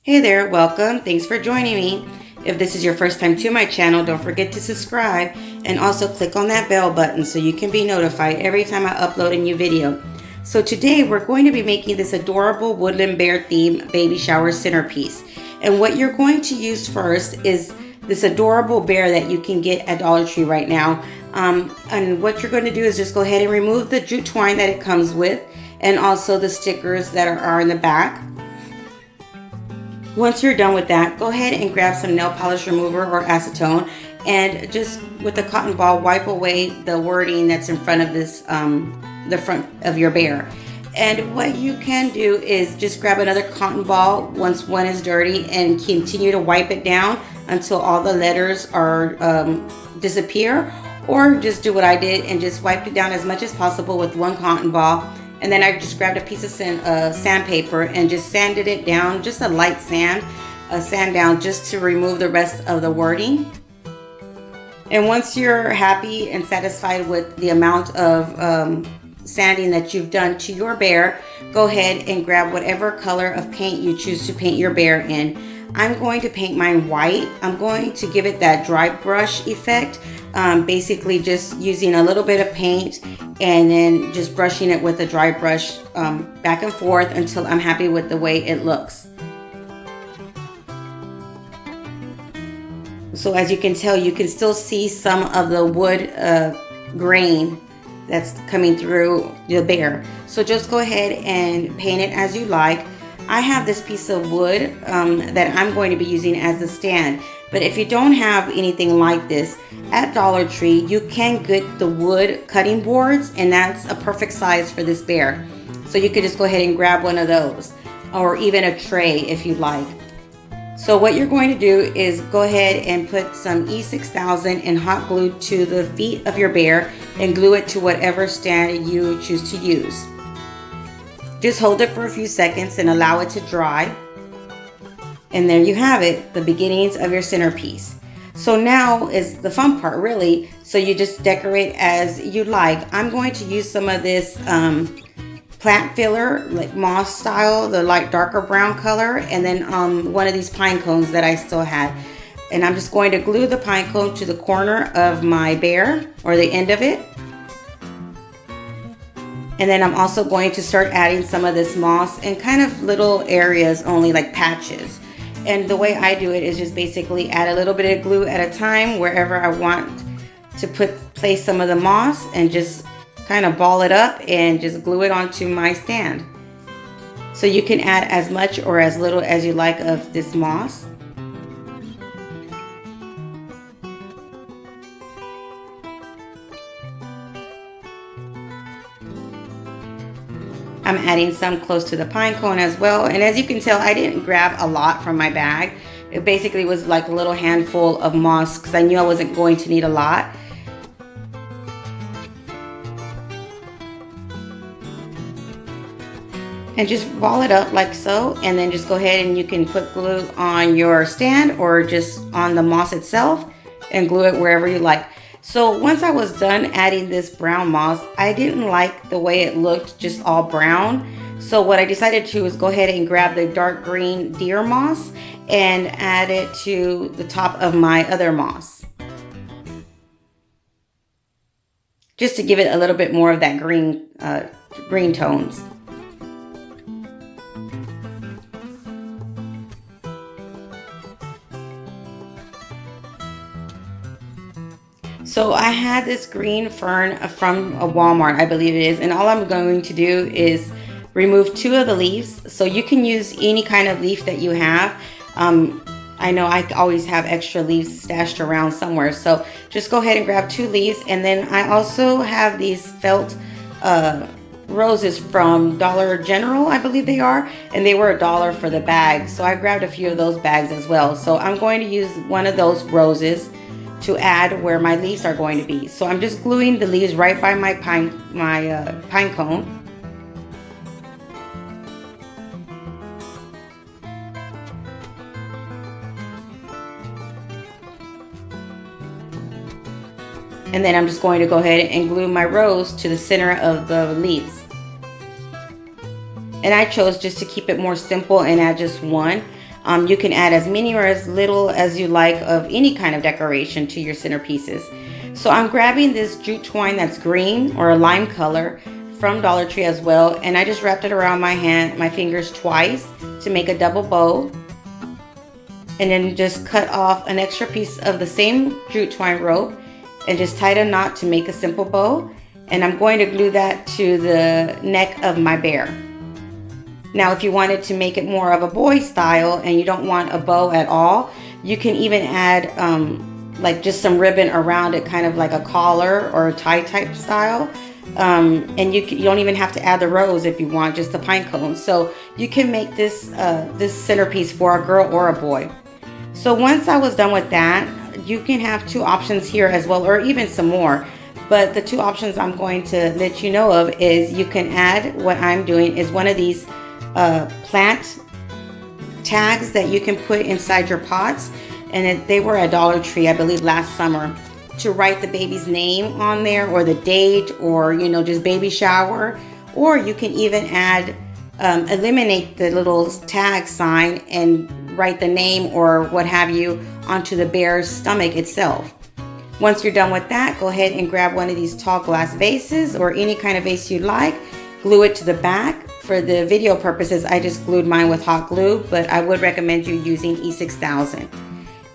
Hey there, welcome. Thanks for joining me. If this is your first time to my channel, don't forget to subscribe and also click on that bell button so you can be notified every time I upload a new video. So today we're going to be making this adorable woodland bear theme baby shower centerpiece. And what you're going to use first is this adorable bear that you can get at Dollar Tree right now. And what you're going to do is just go ahead and remove the jute twine that it comes with and also the stickers that are in the back. Once you're done with that, go ahead and grab some nail polish remover or acetone and just with a cotton ball wipe away the wording that's in front of this, the front of your bear. And what you can do is just grab another cotton ball once one is dirty and continue to wipe it down until all the letters are disappear, or just do what I did and just wipe it down as much as possible with one cotton ball. And then I just grabbed a piece of sandpaper and just sanded it down, just a light sand down just to remove the rest of the wording. And once you're happy and satisfied with the amount of sanding that you've done to your bear, go ahead and grab whatever color of paint you choose to paint your bear in. I'm going to paint mine white. I'm going to give it that dry brush effect, basically just using a little bit of paint and then just brushing it with a dry brush back and forth until I'm happy with the way it looks. So as you can tell, you can still see some of the wood grain that's coming through the bear. So just go ahead and paint it as you like. I have this piece of wood that I'm going to be using as the stand. But if you don't have anything like this, at Dollar Tree, you can get the wood cutting boards, and that's a perfect size for this bear. So you could just go ahead and grab one of those, or even a tray if you'd like. So what you're going to do is go ahead and put some E6000 and hot glue to the feet of your bear and glue it to whatever stand you choose to use. Just hold it for a few seconds and allow it to dry. And there you have it, the beginnings of your centerpiece. So now is the fun part, really. So you just decorate as you like. I'm going to use some of this plant filler, like moss style, the light darker brown color, and then one of these pine cones that I still had. And I'm just going to glue the pine cone to the corner of my bear, or the end of it. And then I'm also going to start adding some of this moss in kind of little areas only, like patches. And the way I do it is just basically add a little bit of glue at a time wherever I want to place some of the moss, and just kind of ball it up and just glue it onto my stand. So you can add as much or as little as you like of this moss. I'm adding some close to the pine cone as well. And as you can tell, I didn't grab a lot from my bag. It basically was like a little handful of moss because I knew I wasn't going to need a lot. And just ball it up like so, and then just go ahead and you can put glue on your stand or just on the moss itself and glue it wherever you like. So once I was done adding this brown moss, I didn't like the way it looked just all brown. So what I decided to do is go ahead and grab the dark green deer moss and add it to the top of my other moss, just to give it a little bit more of that green tones. So I had this green fern from a Walmart, I believe it is, and all I'm going to do is remove 2 of the leaves. So you can use any kind of leaf that you have. I know I always have extra leaves stashed around somewhere, so just go ahead and grab 2 leaves. And then I also have these felt roses from Dollar General, I believe they are, and they were $1 for the bag. So I grabbed a few of those bags as well. So I'm going to use one of those roses to add where my leaves are going to be. So I'm just gluing the leaves right by my pine cone. And then I'm just going to go ahead and glue my rose to the center of the leaves. And I chose just to keep it more simple and add just one. You can add as many or as little as you like of any kind of decoration to your centerpieces. So I'm grabbing this jute twine that's green or a lime color from Dollar Tree as well, and I just wrapped it around my fingers twice to make a double bow, and then just cut off an extra piece of the same jute twine rope and just tied a knot to make a simple bow. And I'm going to glue that to the neck of my bear. Now, if you wanted to make it more of a boy style and you don't want a bow at all, you can even add like just some ribbon around it, kind of like a collar or a tie type style. And you don't even have to add the rose if you want, just the pine cone. So you can make this this centerpiece for a girl or a boy. So once I was done with that, you can have two options here as well, or even some more. But the two options I'm going to let you know of is you can add, what I'm doing is one of these plant tags that you can put inside your pots. And they were at Dollar Tree, I believe, last summer, to write the baby's name on there, or the date, or, you know, just baby shower. Or you can even add, eliminate the little tag sign and write the name or what have you onto the bear's stomach itself. Once you're done with that, go ahead and grab one of these tall glass vases or any kind of vase you like, glue it to the back. For the video purposes, I just glued mine with hot glue, but I would recommend you using E6000.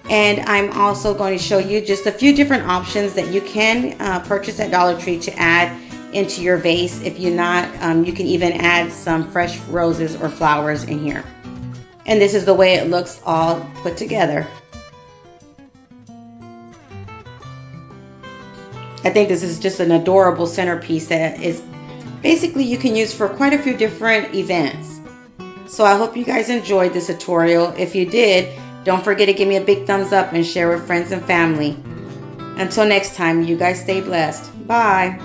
And I'm also going to show you just a few different options that you can purchase at Dollar Tree to add into your vase. If you're not, you can even add some fresh roses or flowers in here. And this is the way it looks all put together. I think this is just an adorable centerpiece that is basically you can use for quite a few different events. So I hope you guys enjoyed this tutorial. If you did, don't forget to give me a big thumbs up and share with friends and family. Until next time, you guys stay blessed. Bye.